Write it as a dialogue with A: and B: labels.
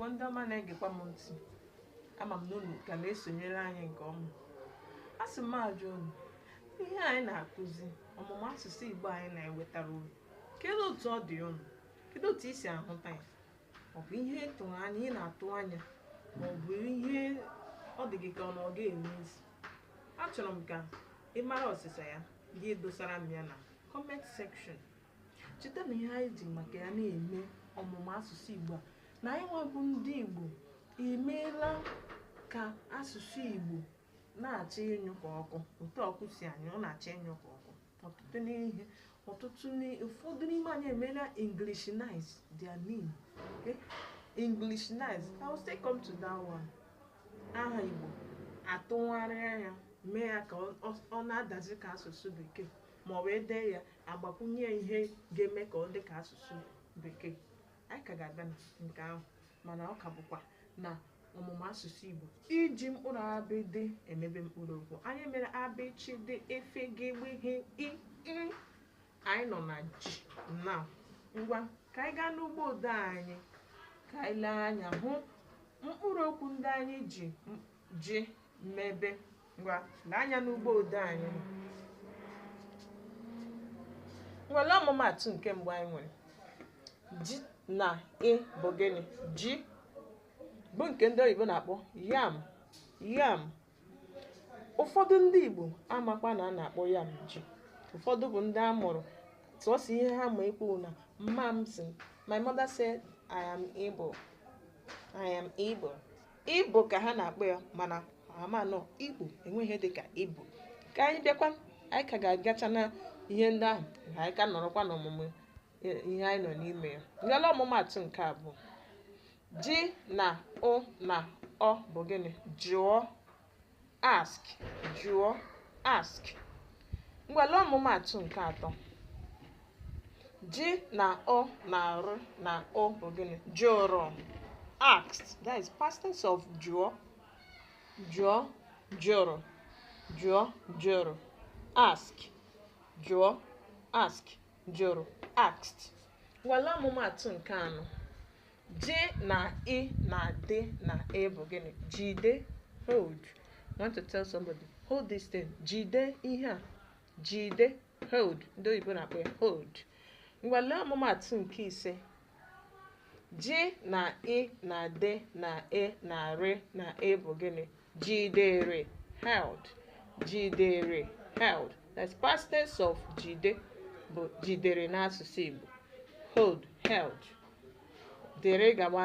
A: Ndị ọma na-egekwa m ntị, ama m na unu ka na-esonyere anyị nke ọma. A sị m ajụ unu, ihe anyị na-akụzi ọmụmụ asụsụ Igbo anyị na-ewetara unu, kedu otu ọ dị unu? Kedu otu ị si ahụta ya? Ọ bụ ihe ịtụrụ anya, ị na-atụ anya, ma ọ bụ ihe ọ dị gị ka ọ na ọ ga-eme isi? Achọrọ m ka ị mara ọsịsa ya, gị dosara m ya na comment section. Cheta na ihe anyị ji maka ya na-eme ọmụmụ asụsụ Igbo a, na anyị nwebụ ndị Igbo emeela ka asụsụ Igbo na-achọ ịnyụ ka ọkụ. Otu ọkụ si anyụ, ọ na-achọ ịnyụ ka ọkụ. Ụfọdụ n'ime anyị emeela Englishnize their name. Englishnize. I will still come to that one. Aha Igbo atụgharịa ya, mee ya ka ọ na-adazi ka asụsụ Bekee, ma ọ bụ ede ya agbakwunye ihe ga-eme ka ọ dị ka asụsụ Bekee. Anyị ka ga-abịa na nke ahụ, mana ọ ka bụkwa na ọmụmụ asụsụ Igbo iji mkpụrụ abịdị emebe mkpụrụ okwu. Anyị mere abịchịdị, efe, gegbe, i. Anyị nọ na ji na ngwa ka anyị gaa n'ugbo ode anyị, ka anyị lee anya hụ mkpụrụ okwu ndị anyị ji mebe. Ngwa lee anya n'ugbo ode anyị. Nwere ọmụmatụ nke mbụ anyị nwere ji na bụ gịnị? Ji bụ nke ndị oyibo na-akpọ yam. Ụfọdụ ndị Igbo amakwa na a na-akpọ yam ji. Ụfọdụ bụ ndị a mụrụ tụọsị ihe ha ma ekwu na mma m si, my mother said I am Igbo. Igbo ka ha na-akpọ ya, mana amanọ Igbo enweghị dịka Igbo. Ka anyị bịakwa, anyị ka ga-agacha na ihe ndị ahụ, anyị ka nọrọkwa n'ọmụmụ ihe anyị nọ n'ime ya. Ngala ọmụmatụ nke abụọ, ji na o na ọ bụ gịnị? Jụọ, ask, jụọ, ask. Ngala ọmụmatụ nke atọ, ji na o na rụ na o bụ gịnị? Jụrụ, asked. That is past tense of jụọ, jụọ, jụrụ, jụọ, jụrụ, ask, jụọ, ask, jụrụ, asked. Ngala ọmụmatụ nke anọ, ji na ị na dị na e bụ gịnị? Jide, hold. I want to tell somebody, hold this thing. Jide ihe a. Jide, hold. Ndị oyibo na-akpọ ya hold. Ngwale ọmụmatụ nke ise, ji na ị na dị na e na rị na e bụ gịnị? Jidere, held. Jidere, held. That's past tense of jide bụ jidere n'asụsụ Igbo. Hold, held. Dere gawa